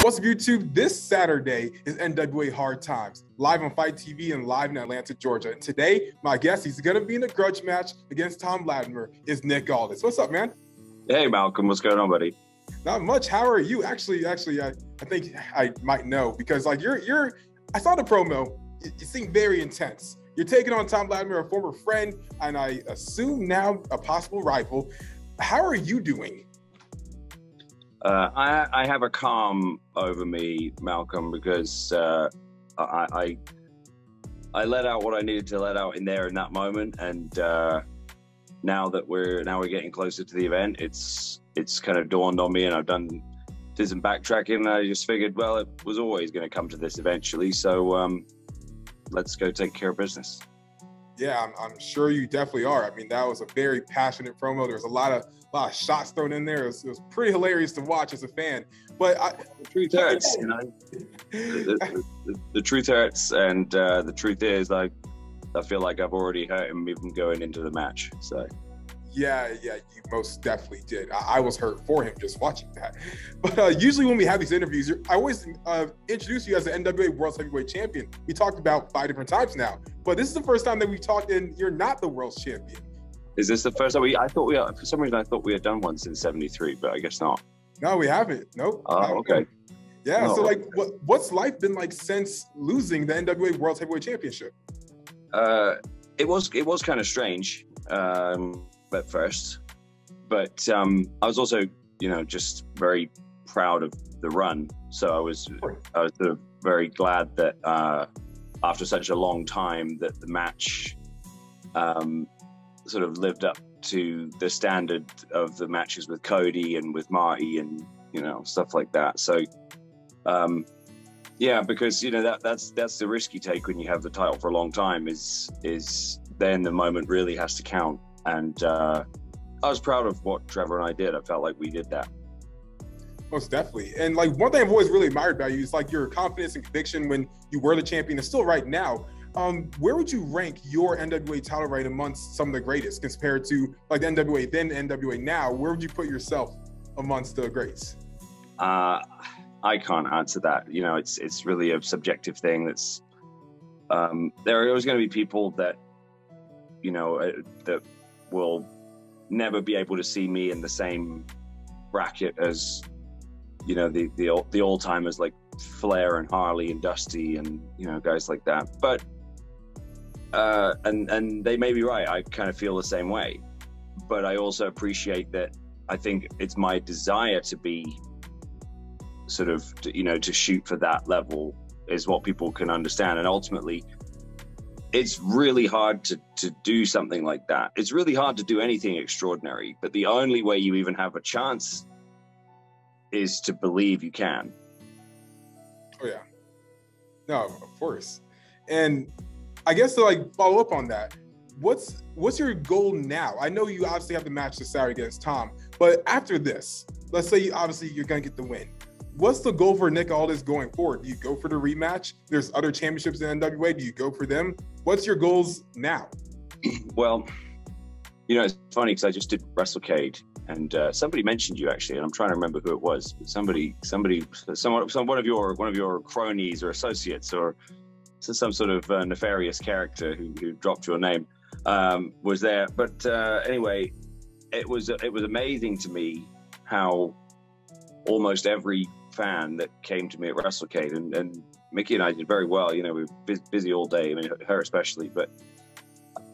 What's up, YouTube? This Saturday is NWA Hard Times, live on Fight TV and live in Atlanta, Georgia. And today, my guest, he's going to be in a grudge match against Them Latimer, is Nick Aldis. What's up, man? Hey, Malcolm. What's going on, buddy? Not much. How are you? Actually, I think I might know because, like, I saw the promo. You seem very intense. You're taking on Them Latimer, a former friend, and I assume now a possible rival. How are you doing? I have a calm over me, Malcolm, because I let out what I needed to let out in there in that moment, and now we're getting closer to the event, it's kind of dawned on me, and did some backtracking, and I just figured, well, it was always going to come to this eventually, so let's go take care of business. Yeah, I'm sure you definitely are. I mean, that was a very passionate promo. There was a lot of shots thrown in there. It was pretty hilarious to watch as a fan. But the truth hurts, you know. The truth hurts, and the truth is, I feel like I've already hurt him even going into the match. So. Yeah, you most definitely did. I was hurt for him just watching that. But usually when we have these interviews, I always introduce you as the NWA World Heavyweight Champion. We talked about 5 different times now, but this is the first time that we talked and you're not the World Champion. Is this the first time for some reason I thought we had done one since '73, but I guess not. No, we haven't. Nope. Oh, okay. Yeah, no. So like, what's life been like since losing the NWA World Heavyweight Championship? It was kind of strange. At first, but I was also, just very proud of the run. So I was sort of very glad that after such a long time that the match sort of lived up to the standard of the matches with Cody and with Marty and stuff like that. So yeah, because that's the risk you take when you have the title for a long time. Is then the moment really has to count. And I was proud of what Trevor and I did. I felt like we did that. Most definitely. And like one thing I've always really admired about you is like your confidence and conviction when you were the champion and still right now. Where would you rank your NWA title reign amongst some of the greatest compared to like the NWA then, NWA now? Where would you put yourself amongst the greats? I can't answer that. It's really a subjective thing. That's there are always going to be people that that will never be able to see me in the same bracket as the old timers like Flair and Harley and Dusty and guys like that. But and they may be right. I kind of feel the same way. But I also appreciate that. I think it's my desire to be sort of to shoot for that level is what people can understand, and ultimately it's really hard to do something like that. It's really hard to do anything extraordinary, but the only way you even have a chance is to believe you can. Oh yeah. No, of course. And I guess to like follow up on that, what's your goal now? I know you obviously have the match this Saturday against Tom, but after this, let's say you're gonna get the win. What's the goal for Nick Aldis going forward? Do you go for the rematch? There's other championships in NWA. Do you go for them? What's your goals now? Well, it's funny because I just did WrestleCade, and somebody mentioned you actually, and I'm trying to remember who it was. But one of your cronies or associates or some sort of nefarious character who dropped your name was there. But anyway, it was amazing to me how almost every fan that came to me at WrestleCade, and Mickey and I did very well. We were busy all day. I mean, her especially, but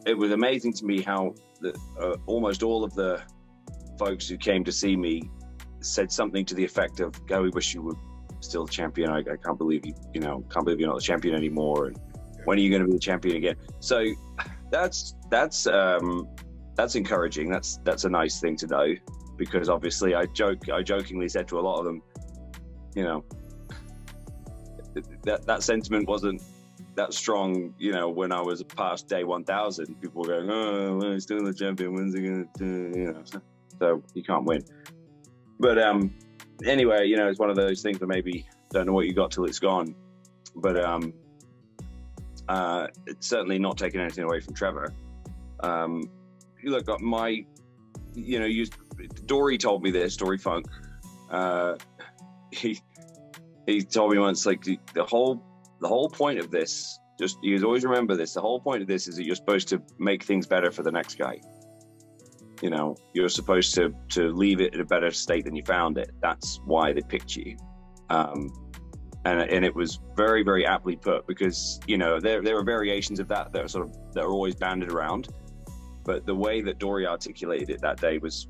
it was amazing to me how almost all of the folks who came to see me said something to the effect of, "God, we wish you were still the champion. I can't believe you. Can't believe you're not the champion anymore. And when are you going to be the champion again?" So that's encouraging. That's a nice thing to know. Because obviously I jokingly said to a lot of them, that sentiment wasn't that strong, when I was past day 1000. People were going, "Oh, well, he's still the champion, when's he gonna do?" So you can't win. But anyway, it's one of those things that maybe don't know what you got till it's gone. But it's certainly not taking anything away from Trevor. Look, Dory told me this, Dory Funk. he told me once, like, the whole point of this, just, you always remember this, the whole point of this is that you're supposed to make things better for the next guy. You know, you're supposed to leave it in a better state than you found it. That's why they picked you. And it was very, very aptly put, because, you know, there are variations of that that are always banded around. But the way that Dory articulated it that day was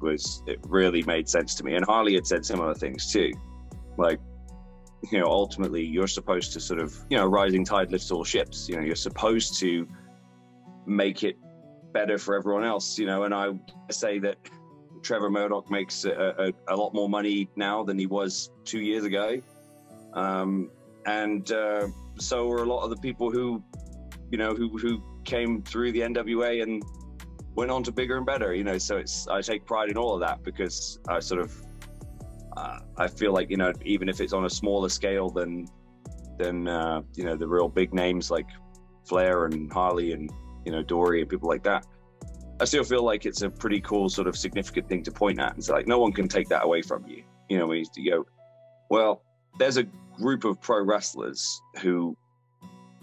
it really made sense to me. And Harley had said similar things too. Like, you know, ultimately you're supposed to sort of, you know, rising tide lifts all ships. You know, you're supposed to make it better for everyone else, you know. And I say that Trevor Murdoch makes a lot more money now than he was 2 years ago. So are a lot of the people who, you know, who came through the NWA and went on to bigger and better, you know. So I take pride in all of that, because I sort of, I feel like, you know, even if it's on a smaller scale than you know, the real big names like Flair and Harley and, you know, Dory and people like that, I still feel like it's a pretty cool sort of significant thing to point at. It's like, no one can take that away from you. You know, when you go, well, there's a group of pro wrestlers who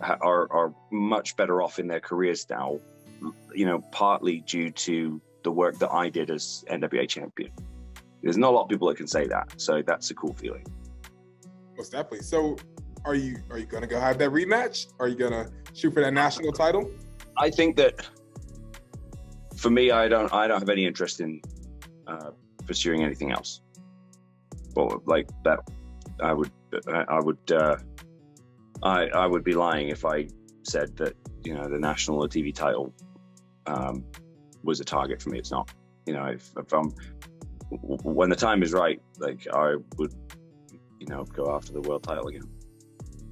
are much better off in their careers now, you know, partly due to the work that I did as NWA champion. There's not a lot of people that can say that, so that's a cool feeling. Most definitely. So, are you gonna go have that rematch? Are you gonna shoot for that national title? I think that, for me, I don't have any interest in pursuing anything else. Well, like that, I would be lying if I said that, you know, the national or TV title was a target for me. It's not. You know, if when the time is right, like, I would, you know, go after the world title again.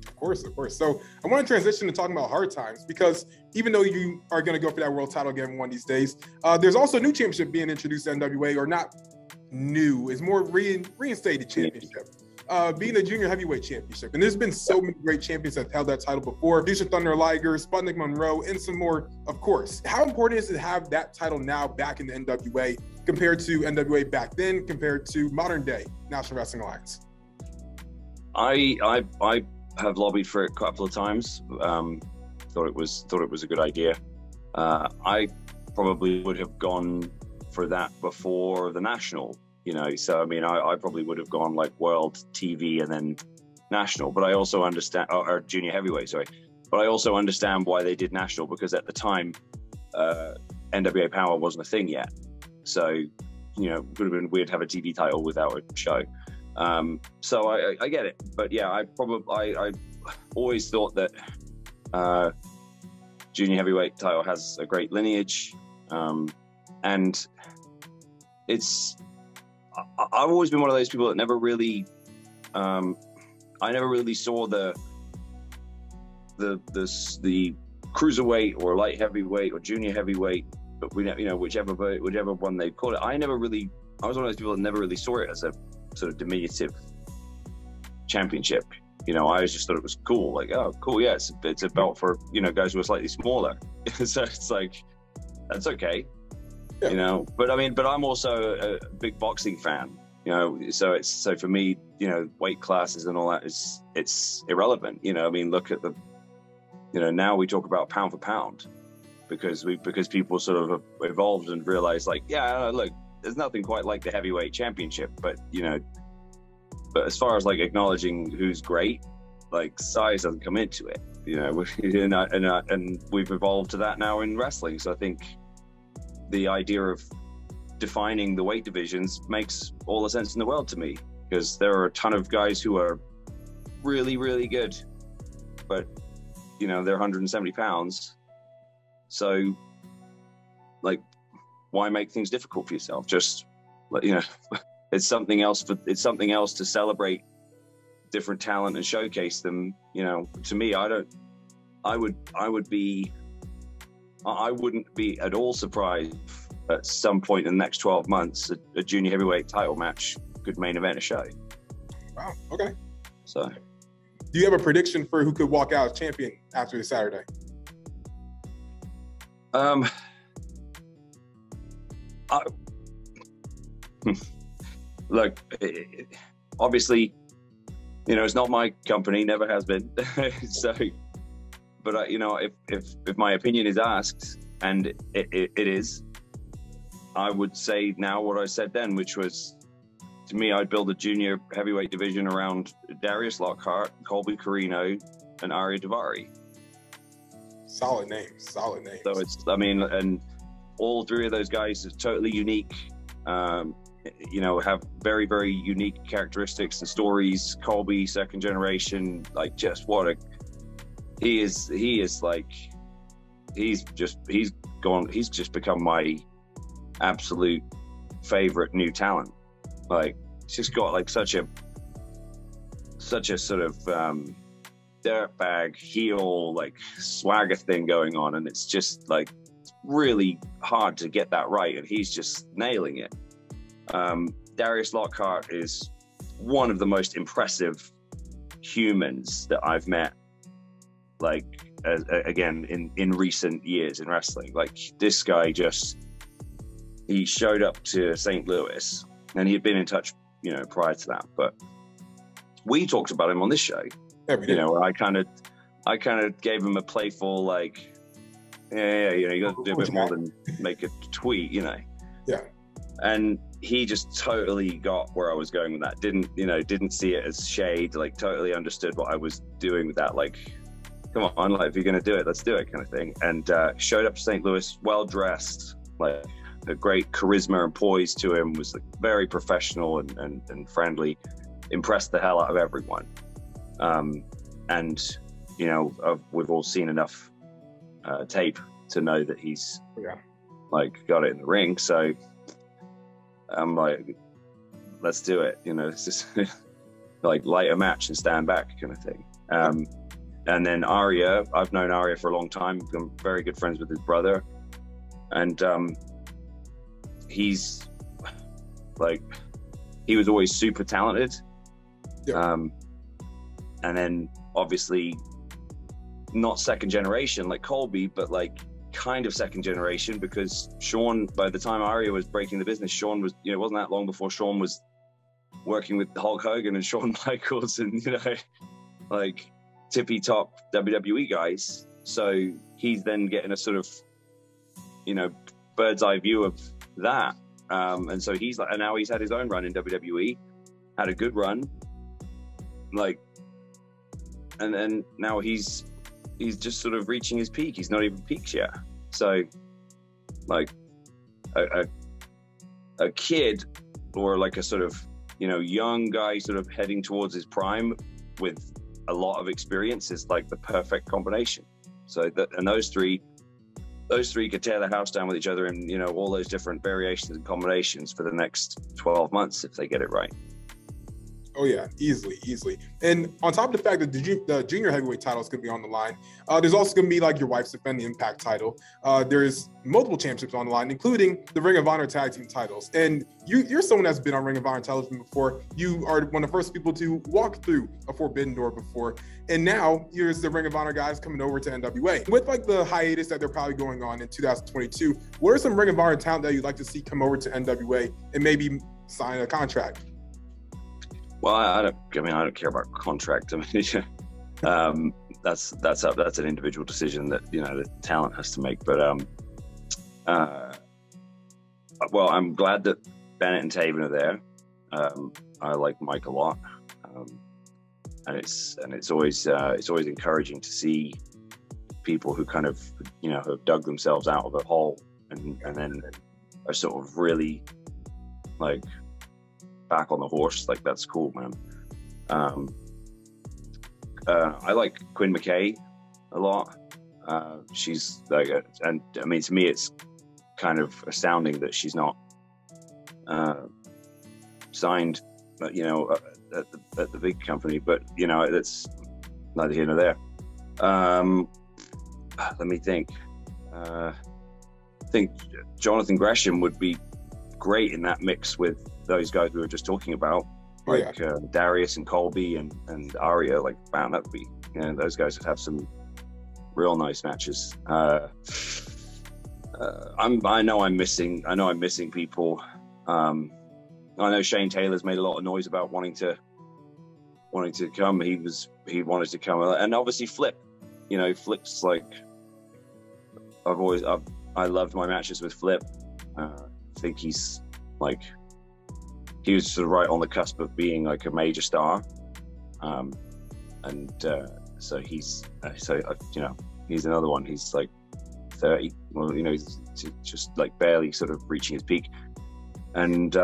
Of course. So I want to transition to talking about Hard Times, because even though you are going to go for that world title again one of these days, there's also a new championship being introduced to NWA, or not new, it's more reinstated championship. Being the Junior Heavyweight Championship. And there's been so many great champions that have held that title before. These are Thunder Liger, Sputnik Monroe, and some more, of course. How important is it to have that title now back in the NWA compared to NWA back then, compared to modern day National Wrestling Alliance? I have lobbied for it a couple of times. Thought it was a good idea. I probably would have gone for that before the national. You know, so I mean, I probably would have gone like world, TV, and then national. But I also understand, or junior heavyweight, sorry. But I also understand why they did national, because at the time, NWA Power wasn't a thing yet. So, you know, it would have been weird to have a TV title without a show. So I get it. But yeah, I always thought that junior heavyweight title has a great lineage, and I've always been one of those people that never really, I never really saw the cruiserweight or light heavyweight or junior heavyweight, but you know, whichever one they call it. I was one of those people that never really saw it as a sort of diminutive championship. You know, I just thought it was cool. Like, oh, cool, yeah, it's a belt for, you know, guys who are slightly smaller. So it's like, that's okay. Yeah. You know, but I'm also a big boxing fan, you know, so for me, you know, weight classes and all that it's irrelevant. You know, I mean, look at you know, now we talk about pound for pound, because people sort of have evolved and realized, like, yeah, look, there's nothing quite like the heavyweight championship, but, you know, but as far as like acknowledging who's great, like, size doesn't come into it, you know, and we've evolved to that now in wrestling. So I think the idea of defining the weight divisions makes all the sense in the world to me, because there are a ton of guys who are really, really good, but, you know, they're 170 pounds. So, like, why make things difficult for yourself? Just, you know, it's something else to celebrate different talent and showcase them. You know, to me, I wouldn't be at all surprised at some point in the next 12 months a junior heavyweight title match could main event a show. Wow. Okay. So, do you have a prediction for who could walk out as champion after this Saturday? Look, obviously, You know, it's not my company, never has been. So, but you know, if my opinion is asked, and it is, I would say now what I said then, which was, to me, I'd build a junior heavyweight division around Darius Lockhart, Colby Corino, and Arya Daivari. Solid names, solid names. So it's, I mean, and all three of those guys are totally unique. You know, have very, very unique characteristics and stories. Colby, second generation, like, just what a, he is like, he's just become my absolute favorite new talent. Like, he's just got like such a sort of dirtbag heel, like, swagger thing going on, and it's just like, it's really hard to get that right, and he's just nailing it. Darius Lockhart is one of the most impressive humans that I've met, like, again, in recent years in wrestling. Like, this guy he showed up to St. Louis, and he had been in touch, you know, prior to that, but we talked about him on this show. Yeah, we did. You know, I kind of gave him a playful, like, yeah, you know, you got to do a bit more than make a tweet, you know. Yeah. And he just totally got where I was going with that. Didn't see it as shade, like, totally understood what I was doing with that. Like, come on, like, if you're going to do it, let's do it, kind of thing. And showed up to St. Louis, well-dressed, like, a great charisma and poise to him, was like very professional and friendly, impressed the hell out of everyone. And, you know, we've all seen enough tape to know that he's like got it in the ring. So I'm like, let's do it. You know, it's just like light a match and stand back kind of thing. And then Arya, I've known Arya for a long time. I'm very good friends with his brother. And he's like, he was always super talented. Yeah. And then obviously not second generation like Colby, but like kind of second generation, because Shawn, by the time Arya was breaking the business, Shawn was, you know, it wasn't that long before Shawn was working with Hulk Hogan and Shawn Michaels and, you know, like tippy top WWE guys. So he's then getting a sort of, you know, bird's eye view of that. And so he's like, and now he's had his own run in WWE, had a good run, like, and then now he's just sort of reaching his peak. He's not even peaked yet. So, like, a kid, or like a sort of, you know, young guy sort of heading towards his prime with a lot of experience is like the perfect combination. So that, and those three could tear the house down with each other in, you know, all those different variations and combinations for the next 12 months if they get it right. Oh yeah, easily. And on top of the fact that the junior heavyweight title is going to be on the line, there's also going to be like your wife's defending the Impact title. There's multiple championships on the line, including the Ring of Honor tag team titles. And you're someone that's been on Ring of Honor television before. You are one of the first people to walk through a forbidden door before. And now here's the Ring of Honor guys coming over to NWA. With like the hiatus that they're probably going on in 2022, what are some Ring of Honor talent that you'd like to see come over to NWA and maybe sign a contract? Well, I don't care about contract. I mean, that's an individual decision that, you know, the talent has to make. But well, I'm glad that Bennett and Taven are there. I like Mike a lot, and it's always encouraging to see people who kind of, you know, have dug themselves out of a hole and then are sort of really like back on the horse. Like, that's cool, man. I like Quinn McKay a lot. She's like, and I mean, to me, it's kind of astounding that she's not signed, you know, at the big company. But, you know, that's neither here nor there. Let me think. I think Jonathan Gresham would be great in that mix with those guys we were just talking about, like Darius and Colby and Arya. Like, man, that would be, you know, those guys would have some real nice matches. I know I'm missing people. I know Shane Taylor's made a lot of noise about wanting to wanting to come. He wanted to come, and obviously Flip. You know, Flip's like, I loved my matches with Flip. I think he's like, he was sort of right on the cusp of being like a major star, so he's you know, he's another one. He's like 30. Well, you know, he's just like barely sort of reaching his peak, and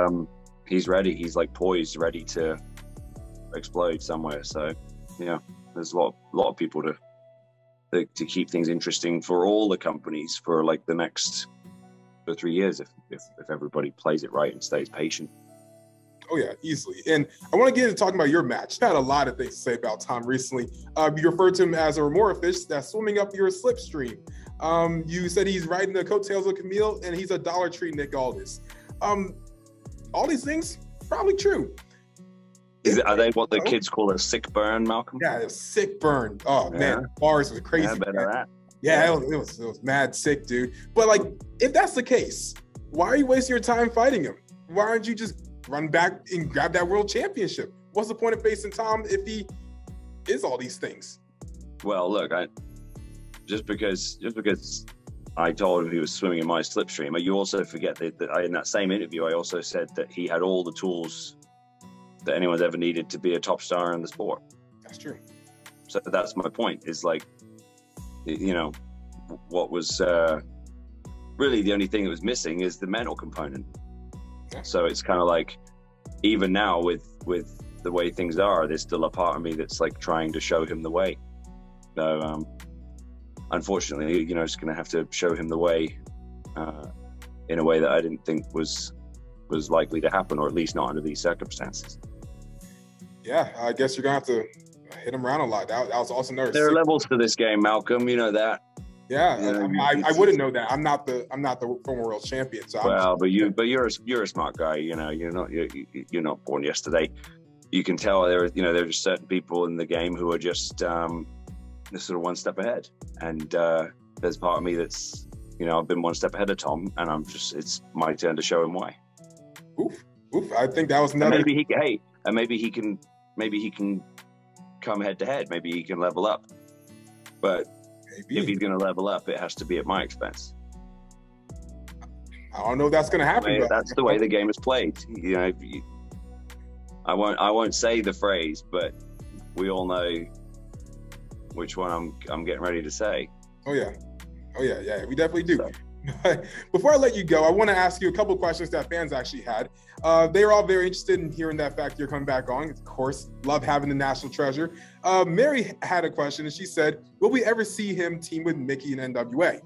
he's ready. He's like poised, ready to explode somewhere. So, you know, there's a lot of people to keep things interesting for all the companies for like the next 2 or 3 years if everybody plays it right and stays patient. Oh yeah, easily. And I want to get into talking about your match. You had a lot of things to say about Tom recently. You referred to him as a remora fish that's swimming up your slipstream. You said he's riding the coattails of Camille, and he's a Dollar Tree Nick Aldis. All these things, probably true. Are they what the kids call a sick burn, Malcolm? Yeah, a sick burn. Oh man, bars was crazy. Yeah, better that. Yeah, it was mad sick, dude. But like, if that's the case, why are you wasting your time fighting him? Why aren't you just run back and grab that world championship? What's the point of facing Tom if he is all these things? Well, look, just because I told him he was swimming in my slipstream, you also forget that in that same interview, I also said that he had all the tools that anyone's ever needed to be a top star in the sport. That's true. So that's my point, is like, you know, what was really the only thing that was missing is the mental component. Yeah. So it's kind of like, even now with the way things are, there's still a part of me that's like trying to show him the way. So unfortunately, you know, just gonna have to show him the way in a way that I didn't think was likely to happen, or at least not under these circumstances. Yeah, I guess you're gonna have to hit him around a lot. That was also another. There are levels to this game, Malcolm. You know that. Yeah, you know, I wouldn't know that. I'm not the former world champion. So you're a smart guy. You know, you're not born yesterday. You can tell there are just certain people in the game who are just sort of one step ahead, and there's part of me that's, you know, I've been one step ahead of Tom, and it's my turn to show him why. Oof. I think that was another. Maybe he can come head to head. Maybe he can level up. But if he's going to level up, it has to be at my expense. I don't know if that's going to happen. That's the way the game is played. You know, I won't say the phrase, but we all know which one I'm getting ready to say. Oh yeah, we definitely do. So. Before I let you go, I want to ask you a couple of questions that fans actually had. They were all very interested in hearing that fact you're coming back on. Of course, love having the national treasure. Mary had a question, and she said, will we ever see him team with Mickey in NWA?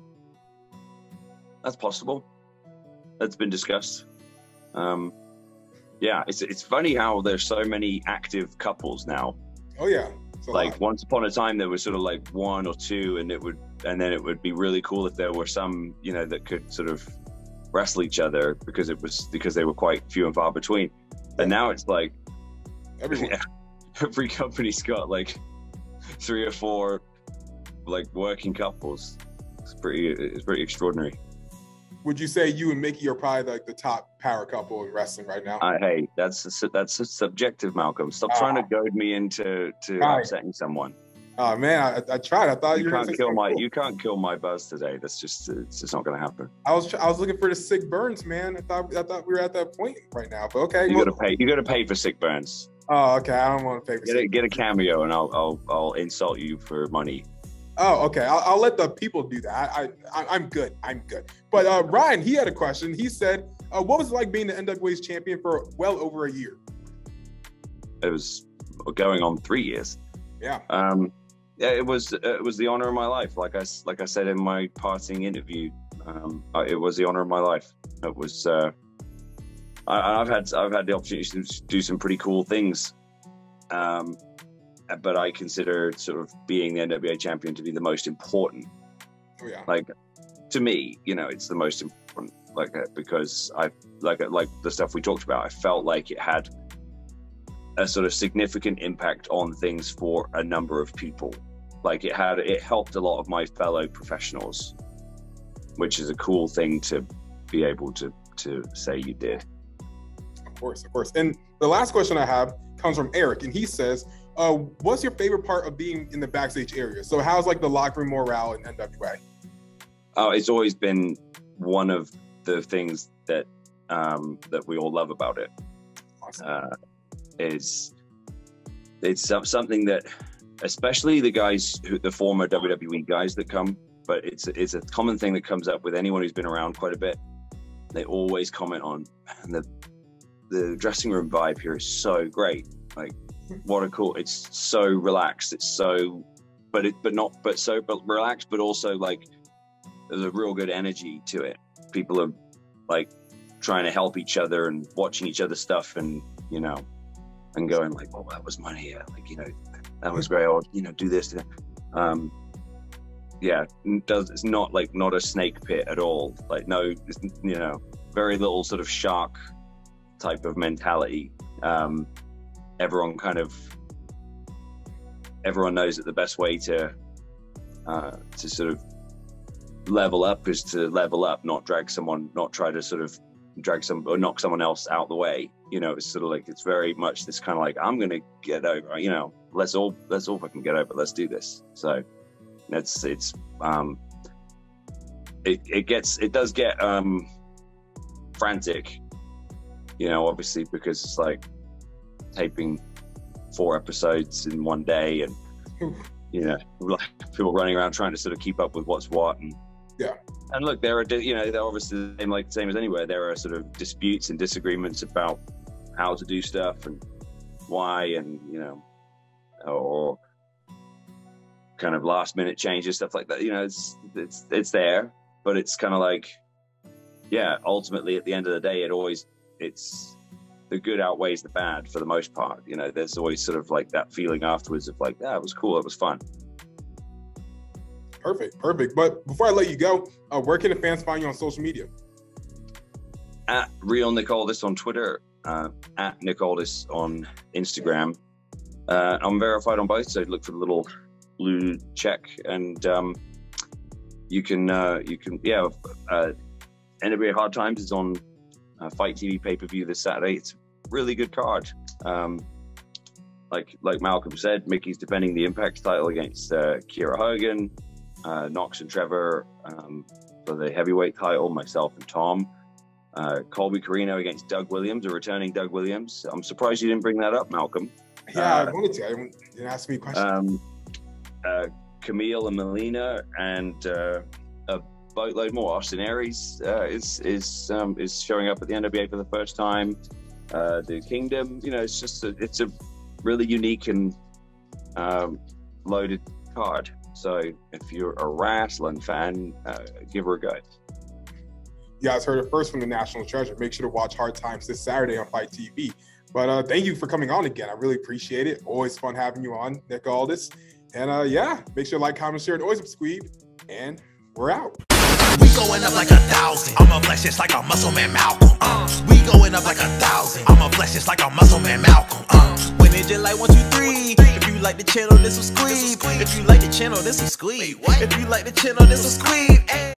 That's possible. That's been discussed. Yeah, it's funny how there's so many active couples now. Oh yeah. Like once upon a time there was sort of like one or two, and then it would be really cool if there were some, you know, that could sort of wrestle each other because they were quite few and far between. And now it's like every company's got like 3 or 4 like working couples. It's pretty extraordinary. Would you say you and Mickey are probably like the top power couple in wrestling right now? Hey, that's subjective, Malcolm. Stop trying to goad me into upsetting someone. Oh man, I tried. I thought you can't kill my buzz today. It's just not going to happen. I was looking for the sick burns, man. I thought we were at that point right now. But okay, you got to pay for sick burns. Oh, okay. I don't want to pay for. Get a cameo, and I'll insult you for money. Oh, okay. I'll let the people do that. I'm good. But Ryan, he had a question. He said, what was it like being the NWA's champion for well over a year? It was going on 3 years. Yeah. Yeah, it was the honor of my life. Like I said in my parting interview, it was the honor of my life. It was. I've had the opportunity to do some pretty cool things. But I consider sort of being the NWA champion to be the most important. Oh, yeah. Like, to me, you know, it's the most important. Like, because I like the stuff we talked about. I felt like it had a sort of significant impact on things for a number of people. Like it helped a lot of my fellow professionals, which is a cool thing to be able to say you did. Of course. And the last question I have comes from Eric, and he says, what's your favorite part of being in the backstage area? So how's like the locker room morale in NWA? Oh, it's always been one of the things that that we all love about it. Awesome. It's something that, especially the guys, the former WWE guys that come, but it's a common thing that comes up with anyone who's been around quite a bit. They always comment on, man, the dressing room vibe here is so great. Like, what a cool, it's so relaxed. It's so, but relaxed, but also like, there's a real good energy to it. People are like trying to help each other and watching each other's stuff, and, you know, and going like, oh, that was money. Yeah. Like, you know, that was great. Or, you know, do this. Yeah, it's not a snake pit at all. Like, no, you know, very little sort of shark type of mentality. Everyone knows that the best way to sort of level up is to level up, not try to sort of or knock someone else out the way. You know, it's sort of like, it's very much this kind of like, I'm gonna get over, you know, let's all fucking get over, let's do this. So it does get frantic, you know, obviously, because it's like taping 4 episodes in one day, and you know, like people running around trying to sort of keep up with what's what. And yeah, and look, they're obviously the same as anywhere. There are sort of disputes and disagreements about how to do stuff and why, and, you know, or kind of last minute changes, stuff like that. You know, it's there, but it's kind of like, yeah, ultimately at the end of the day, it's the good outweighs the bad for the most part. You know, there's always sort of like that feeling afterwards of like, it was cool, it was fun. Perfect. But before I let you go, where can the fans find you on social media? At Real Nick Aldis on Twitter, at Nick Aldis on Instagram. I'm verified on both, so look for the little blue check, and you can NWA Hard Times is on Fight TV pay-per-view this Saturday. It's a really good card. Like Malcolm said, Mickey's defending the Impact title against Kiera Hogan, Knox and Trevor for the heavyweight title, myself and Tom. Colby Carino against Doug Williams, a returning Doug Williams. I'm surprised you didn't bring that up, Malcolm. Yeah, I wanted to. I didn't ask me questions. Camille and Melina, and a boatload more. Austin Aries is showing up at the NWA for the first time. The Kingdom, you know, it's a really unique and loaded card. So if you're a wrestling fan, give her a go. You guys heard it first from the National Treasure. Make sure to watch Hard Times this Saturday on Fight TV. But thank you for coming on again. I really appreciate it. Always fun having you on, Nick Aldis. And yeah, make sure to like, comment, share, and always subscribe. And we're out. We going up like 1,000. I'm a flex just like a muscle man Malcolm. We going up like 1,000. I'm a flex just like a muscle man Malcolm. When it just like 1, 2, 3. If you like the channel, this will squeeze. If you like the channel, this will squeeze. If you like the channel, this will squeeze.